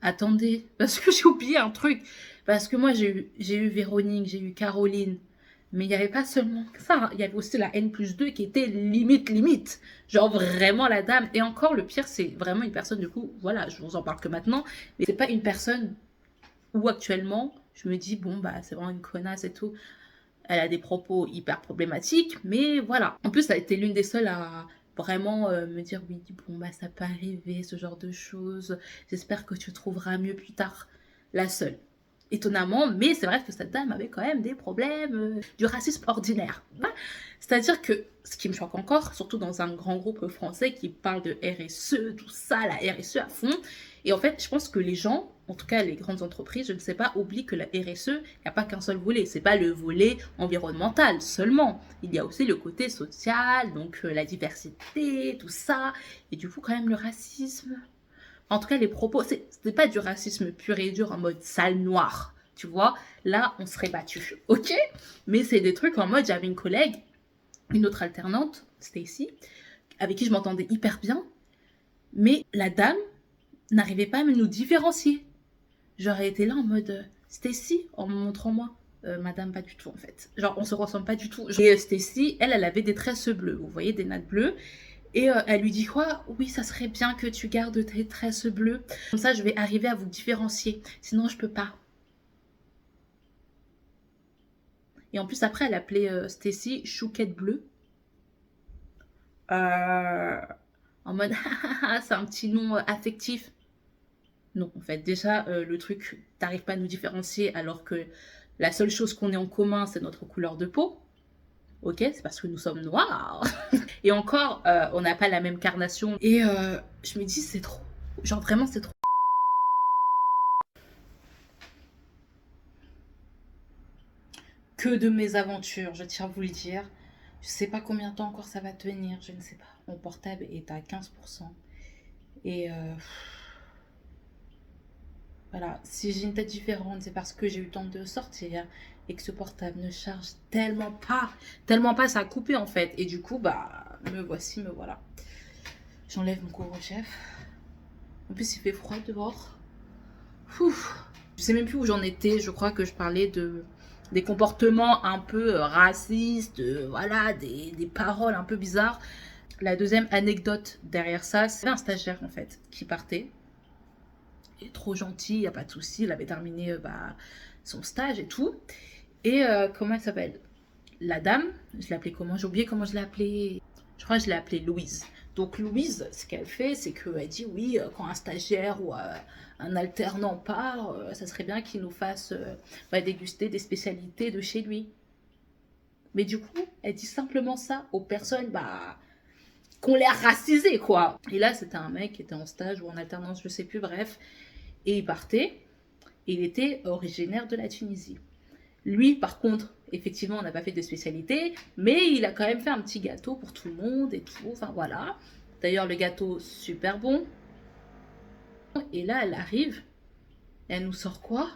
Attendez, parce que j'ai oublié un truc. Parce que moi, j'ai eu Véronique, j'ai eu Caroline. Mais il n'y avait pas seulement ça. Hein. Il y avait aussi la N+2 qui était limite, limite. Genre vraiment la dame. Et encore, le pire, c'est vraiment une personne, du coup, voilà, je vous en parle que maintenant. Mais c'est pas une personne où actuellement, je me dis, bon, bah, c'est vraiment une connasse et tout. Elle a des propos hyper problématiques, mais voilà. En plus, ça a été l'une des seules à vraiment me dire oui, bon, bah ça peut arriver, ce genre de choses. J'espère que tu trouveras mieux plus tard. La seule. Étonnamment, mais c'est vrai que cette dame avait quand même des problèmes, du racisme ordinaire. C'est-à-dire que, ce qui me choque encore, surtout dans un grand groupe français qui parle de RSE, tout ça, la RSE à fond, et en fait, je pense que les gens, en tout cas les grandes entreprises, je ne sais pas, oublient que la RSE, il n'y a pas qu'un seul volet. C'est pas le volet environnemental seulement. Il y a aussi le côté social, donc la diversité, tout ça. Et du coup, quand même, le racisme. En tout cas, les propos, c'est pas du racisme pur et dur en mode sale noir. Tu vois, là, on serait battu. Ok? Mais c'est des trucs en mode, j'avais une collègue, une autre alternante, Stacy, avec qui je m'entendais hyper bien. Mais la dame n'arrivait pas à nous différencier. J'aurais été là en mode Stacy, en me montrant moi. Madame, pas du tout en fait. Genre, on se ressemble pas du tout. Et Stacy, elle avait des tresses bleues. Vous voyez, des nattes bleues. Et elle lui dit quoi? Oui, ça serait bien que tu gardes tes tresses bleues. Comme ça, je vais arriver à vous différencier. Sinon, je peux pas. Et en plus, après, elle appelait Stacy Chouquette Bleue. En mode, c'est un petit nom affectif. Non, en fait, déjà, le truc, t'arrives pas à nous différencier alors que la seule chose qu'on ait en commun, c'est notre couleur de peau. Ok, c'est parce que nous sommes noirs. Et encore, on n'a pas la même carnation. Et je me dis, c'est trop. Genre, vraiment, c'est trop. Que de mes aventures, je tiens à vous le dire. Je sais pas combien de temps encore ça va tenir, je ne sais pas. Mon portable est à 15%. Et voilà, si j'ai une tête différente, c'est parce que j'ai eu le temps de sortir et que ce portable ne charge tellement pas, ça a coupé en fait. Et du coup, bah, me voici, me voilà. J'enlève mon couvre-chef. En plus, il fait froid dehors. Ouf. Je sais même plus où j'en étais. Je crois que je parlais des comportements un peu racistes, voilà, des paroles un peu bizarres. La deuxième anecdote derrière ça, c'est un stagiaire en fait qui partait. Il est trop gentil, il n'y a pas de souci. Il avait terminé son stage et tout. Et comment elle s'appelle? La dame, je l'ai appelée comment? J'ai oublié comment je l'ai appelée. Je crois que je l'ai appelée Louise. Donc Louise, ce qu'elle fait, c'est qu'elle dit oui, quand un stagiaire ou un alternant part, ça serait bien qu'il nous fasse déguster des spécialités de chez lui. Mais du coup, elle dit simplement ça aux personnes qui ont l'air racisés, quoi. Et là, c'était un mec qui était en stage ou en alternance, je sais plus, bref. Et il partait. Il était originaire de la Tunisie. Lui, par contre, effectivement, on n'a pas fait de spécialité, mais il a quand même fait un petit gâteau pour tout le monde et tout. Enfin, voilà. D'ailleurs, le gâteau, super bon. Et là, elle arrive. Elle nous sort quoi?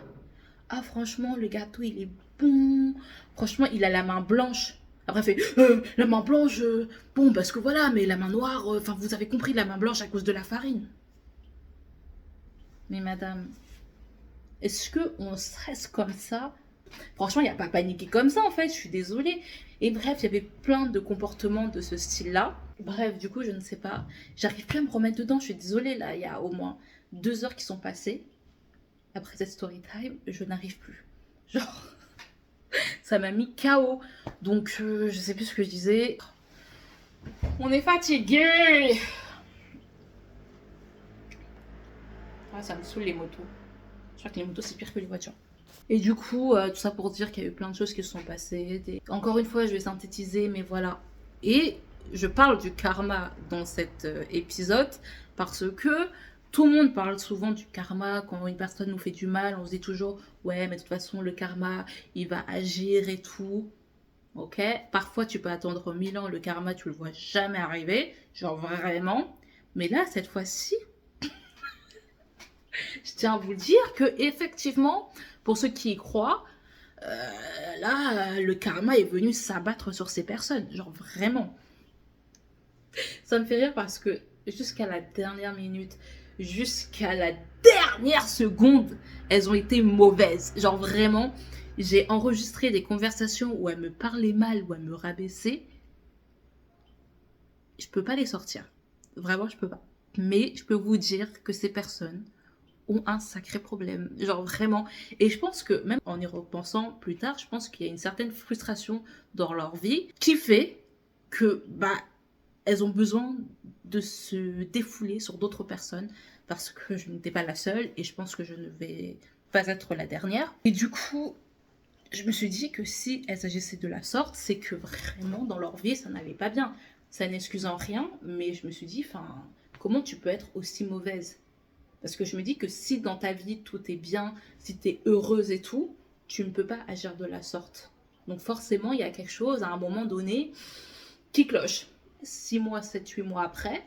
Ah, franchement, le gâteau, il est bon. Franchement, il a la main blanche. Après, elle fait la main blanche, bon, parce que voilà, mais la main noire, enfin, vous avez compris, la main blanche à cause de la farine. Mais madame, est-ce qu'on stresse comme ça? Franchement, il n'y a pas paniqué comme ça, en fait, je suis désolée. Et bref, il y avait plein de comportements de ce style-là. Bref, du coup, je ne sais pas. J'arrive plus à me remettre dedans, je suis désolée, là, il y a au moins 2 heures qui sont passées. Après cette story time, je n'arrive plus. Genre, ça m'a mis KO. Donc, je sais plus ce que je disais. On est fatigué. Ah, ça me saoule les motos. Je crois que les motos, c'est pire que les voitures. Et du coup, tout ça pour dire qu'il y a eu plein de choses qui se sont passées. Encore une fois, je vais synthétiser, mais voilà. Et je parle du karma dans cet épisode parce que tout le monde parle souvent du karma. Quand une personne nous fait du mal, on se dit toujours « Ouais, mais de toute façon, le karma, il va agir et tout. » Ok? Parfois, tu peux attendre 1000 ans, le karma, tu le vois jamais arriver. Genre vraiment. Mais là, cette fois-ci, je tiens à vous dire que effectivement, pour ceux qui y croient, là, le karma est venu s'abattre sur ces personnes. Genre vraiment. Ça me fait rire parce que jusqu'à la dernière minute, jusqu'à la dernière seconde, elles ont été mauvaises. Genre vraiment, j'ai enregistré des conversations où elles me parlaient mal, où elles me rabaissaient. Je peux pas les sortir. Vraiment, je peux pas. Mais je peux vous dire que ces personnes ont un sacré problème. Genre vraiment. Et je pense que même en y repensant plus tard, je pense qu'il y a une certaine frustration dans leur vie qui fait que bah elles ont besoin de se défouler sur d'autres personnes parce que je n'étais pas la seule et je pense que je ne vais pas être la dernière. Et du coup, je me suis dit que si elles agissaient de la sorte, c'est que vraiment dans leur vie, ça n'allait pas bien. Ça n'excuse en rien, mais je me suis dit, enfin, comment tu peux être aussi mauvaise? Parce que je me dis que si dans ta vie tout est bien, si tu es heureuse et tout, tu ne peux pas agir de la sorte. Donc forcément, il y a quelque chose à un moment donné qui cloche. 6 mois, 7, 8 mois après,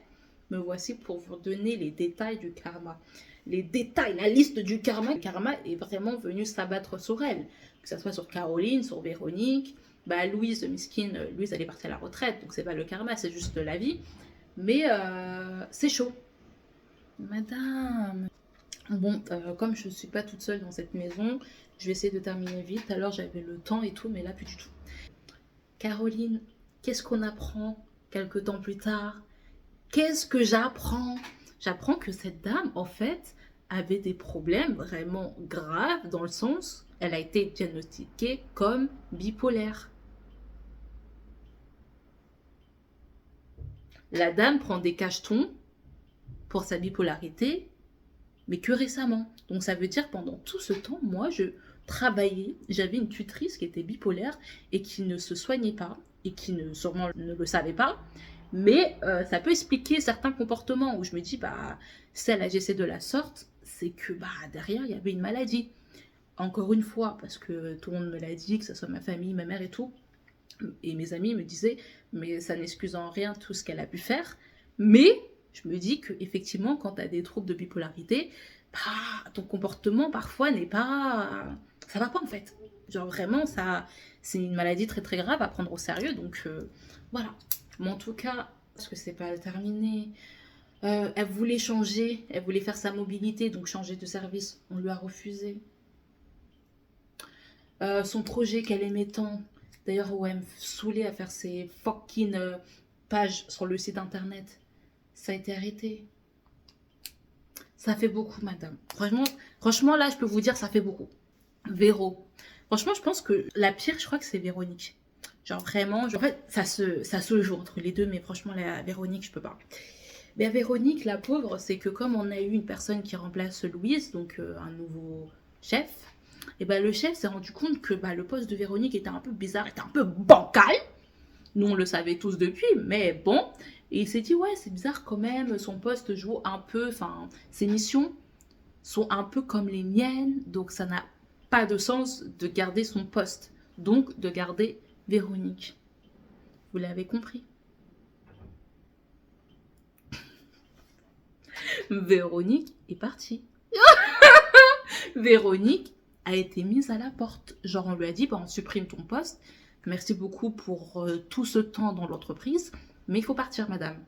me voici pour vous donner les détails du karma. Les détails, la liste du karma. Le karma est vraiment venu s'abattre sur elle. Que ce soit sur Caroline, sur Véronique. Bah, Louise, Miskine, Louise, elle est partie à la retraite, donc c'est pas le karma, c'est juste la vie. Mais c'est chaud. Madame. Bon, comme je ne suis pas toute seule dans cette maison, je vais essayer de terminer vite. Alors j'avais le temps et tout, mais là plus du tout. Caroline, qu'est-ce qu'on apprend quelques temps plus tard? Qu'est-ce que j'apprends? J'apprends que cette dame, en fait, avait des problèmes vraiment graves dans le sens, elle a été diagnostiquée comme bipolaire. La dame prend des cachetons pour sa bipolarité, mais que récemment. Donc ça veut dire pendant tout ce temps, moi, je travaillais, j'avais une tutrice qui était bipolaire et qui ne se soignait pas et qui sûrement ne le savait pas. Mais ça peut expliquer certains comportements où je me dis, bah, si elle agissait de la sorte, c'est que bah, derrière, il y avait une maladie. Encore une fois, parce que tout le monde me l'a dit, que ce soit ma famille, ma mère et tout, et mes amis me disaient, mais ça n'excuse en rien tout ce qu'elle a pu faire. Mais je me dis qu'effectivement, quand tu as des troubles de bipolarité, bah, ton comportement parfois n'est pas... Ça va pas en fait. Genre vraiment, ça, c'est une maladie très très grave à prendre au sérieux. Donc voilà. Mais en tout cas, parce que c'est pas terminé, elle voulait changer, elle voulait faire sa mobilité, donc changer de service. On lui a refusé. Son projet qu'elle aimait tant, d'ailleurs, où elle me saoulait à faire ses fucking pages sur le site internet, ça a été arrêté. Ça fait beaucoup, madame. Franchement, là, je peux vous dire, ça fait beaucoup. Véro. Franchement, je pense que la pire, je crois que c'est Véronique. Genre vraiment, en fait, ça se joue entre les deux, mais franchement, la Véronique, je peux pas. Mais Véronique, la pauvre, c'est que comme on a eu une personne qui remplace Louise, donc un nouveau chef, et ben le chef s'est rendu compte que bah, le poste de Véronique était un peu bizarre, était un peu bancal. Nous, on le savait tous depuis, mais bon. Et il s'est dit, ouais, c'est bizarre quand même, son poste joue un peu, enfin, ses missions sont un peu comme les miennes, donc ça n'a pas de sens de garder son poste, donc de garder Véronique. Vous l'avez compris. Véronique est partie. Véronique a été mise à la porte. Genre, on lui a dit, bah, on supprime ton poste. Merci beaucoup pour tout ce temps dans l'entreprise, mais il faut partir, madame.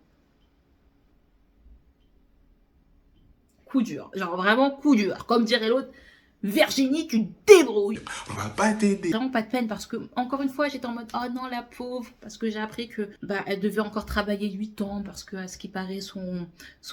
Coup dur. Genre, vraiment coup dur. Comme dirait l'autre, Virginie, tu te débrouilles. On va pas t'aider. Vraiment pas de peine parce que, encore une fois, j'étais en mode, oh non, la pauvre, parce que j'ai appris que, bah, elle devait encore travailler 8 ans parce que, à ce qui paraît, son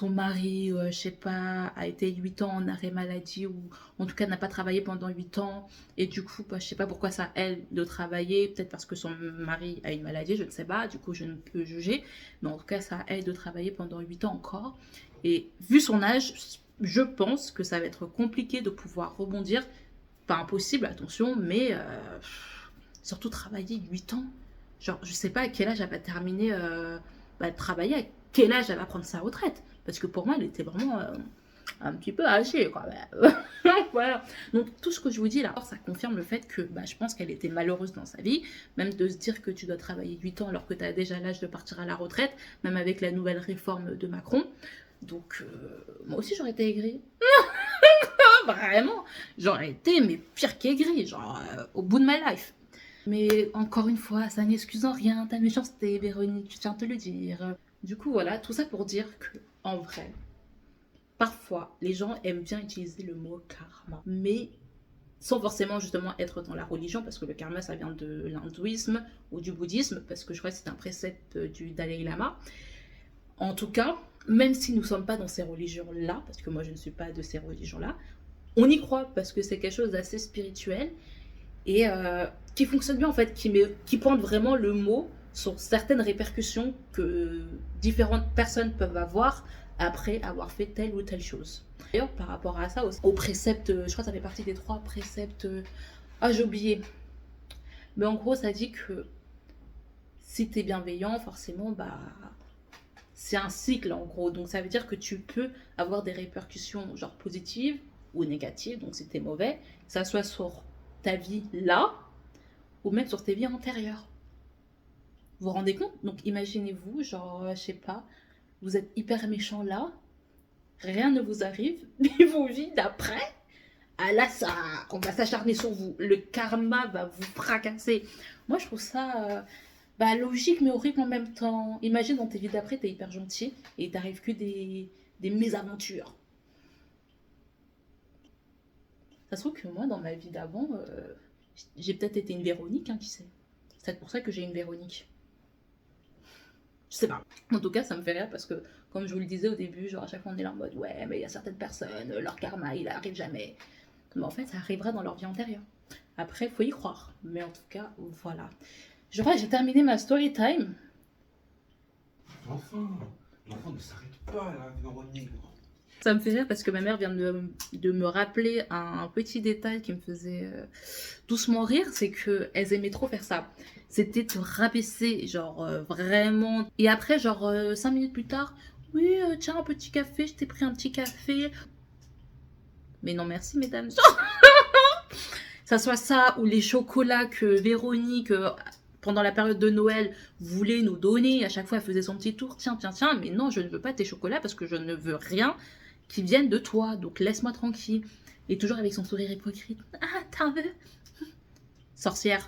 mari, je sais pas, a été 8 ans en arrêt maladie ou, en tout cas, n'a pas travaillé pendant 8 ans. Et du coup, bah, je sais pas pourquoi ça, elle, de travailler, peut-être parce que son mari a une maladie, je ne sais pas, du coup, je ne peux juger. Mais en tout cas, ça, elle, de travailler pendant 8 ans encore. Et vu son âge, je pense que ça va être compliqué de pouvoir rebondir. Pas impossible, attention, mais surtout travailler 8 ans. Genre, je sais pas à quel âge elle va terminer de travailler, à quel âge elle va prendre sa retraite. Parce que pour moi, elle était vraiment un petit peu âgée, quand même. Voilà. Donc, tout ce que je vous dis là, ça confirme le fait que bah, je pense qu'elle était malheureuse dans sa vie. Même de se dire que tu dois travailler 8 ans alors que tu as déjà l'âge de partir à la retraite, même avec la nouvelle réforme de Macron. Donc, moi aussi, j'aurais été aigrie. Vraiment, j'aurais été, mais pire qu'aigrie, genre au bout de ma life. Mais encore une fois, ça n'excuse en rien ta méchanceté, Véronique, je tiens à te le dire. Du coup, voilà, tout ça pour dire que, en vrai, parfois, les gens aiment bien utiliser le mot karma, mais sans forcément justement être dans la religion, parce que le karma, ça vient de l'hindouisme ou du bouddhisme, parce que je crois que c'est un précepte du Dalai Lama. En tout cas, même si nous ne sommes pas dans ces religions-là, parce que moi je ne suis pas de ces religions-là, on y croit parce que c'est quelque chose d'assez spirituel et qui fonctionne bien en fait, qui pointe vraiment le mot sur certaines répercussions que différentes personnes peuvent avoir après avoir fait telle ou telle chose. D'ailleurs, par rapport à ça, aux préceptes, je crois que ça fait partie des 3 préceptes. Ah, j'ai oublié. Mais en gros, ça dit que si tu es bienveillant, forcément, bah, c'est un cycle en gros. Donc ça veut dire que tu peux avoir des répercussions genre positives ou négatives, donc si t'es mauvais, que ça soit sur ta vie là, ou même sur tes vies antérieures. Vous vous rendez compte? Donc imaginez-vous, genre, je sais pas, vous êtes hyper méchant là, rien ne vous arrive, mais vos vies d'après, ah là, ça, on va s'acharner sur vous. Le karma va vous fracasser. Moi, je trouve ça bah, logique, mais horrible en même temps. Imagine dans tes vies d'après, t'es hyper gentil et il t'arrive que des mésaventures. Ça se trouve que moi, dans ma vie d'avant, j'ai peut-être été une Véronique, hein, qui sait. C'est peut-être pour ça que j'ai une Véronique. Je sais pas. En tout cas, ça me fait rire parce que, comme je vous le disais au début, genre à chaque fois on est là en mode ouais, mais il y a certaines personnes, leur karma, il arrive jamais. Mais en fait, ça arrivera dans leur vie antérieure. Après, faut y croire. Mais en tout cas, voilà. Je crois que j'ai terminé ma story time. L'enfant ne s'arrête pas là, Véronique. Ça me fait rire parce que ma mère vient de me rappeler un petit détail qui me faisait doucement rire, c'est qu'elles aimaient trop faire ça. C'était te rabaisser, genre vraiment. Et après, genre 5 minutes plus tard, oui, tiens, un petit café, je t'ai pris un petit café. Mais non, merci, mesdames. Ça soit ça ou les chocolats que Véronique, pendant la période de Noël, voulait nous donner. À chaque fois, elle faisait son petit tour. Tiens, tiens, tiens. Mais non, je ne veux pas tes chocolats parce que je ne veux rien qui vienne de toi. Donc, laisse-moi tranquille. Et toujours avec son sourire hypocrite. Ah, t'en veux? Sorcière.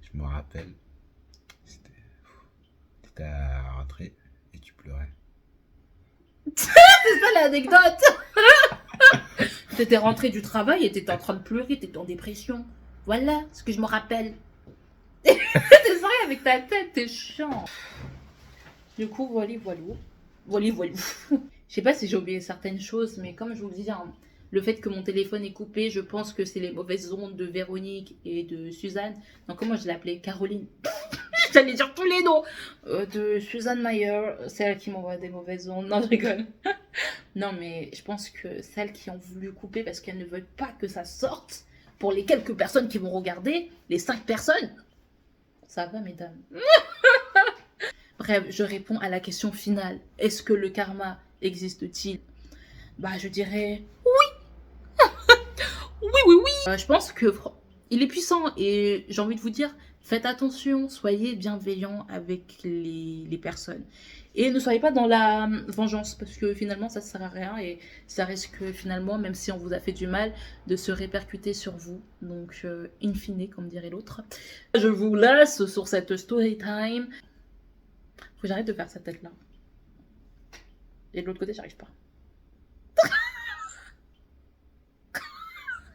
Je me rappelle, t'étais à la rentrée et tu pleurais. C'est ça l'anecdote. T'étais rentrée du travail et t'étais en train de pleurer, t'étais en dépression. Voilà ce que je me rappelle. T'es sérieux avec ta tête, t'es chiant. Du coup, voilà. Je sais pas si j'ai oublié certaines choses, mais comme je vous le disais, hein, le fait que mon téléphone est coupé, je pense que c'est les mauvaises ondes de Véronique et de Suzanne. Donc comment je l'appelais? Caroline. J'allais dire tous les noms. De Suzanne Mayer, celle qui m'envoie des mauvaises ondes. Non, je rigole. Non, mais je pense que celles qui ont voulu couper parce qu'elles ne veulent pas que ça sorte, pour les quelques personnes qui vont regarder, les 5 personnes, ça va, mesdames. Bref, je réponds à la question finale. Est-ce que le karma existe-t-il? Bah, je dirais oui. Je pense que il est puissant et j'ai envie de vous dire, faites attention, soyez bienveillants avec les personnes. Et ne soyez pas dans la vengeance parce que finalement ça ne sert à rien et ça risque finalement, même si on vous a fait du mal, de se répercuter sur vous. Donc, in fine, comme dirait l'autre. Je vous laisse sur cette story time. Faut que j'arrête de faire cette tête-là. Et de l'autre côté, j'arrive pas.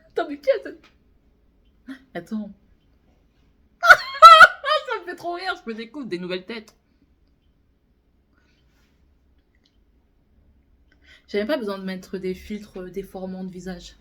Attends, mais qui a cette... Attends. Ça me fait trop rire, je me découvre des nouvelles têtes. J'avais pas besoin de mettre des filtres déformants de visage.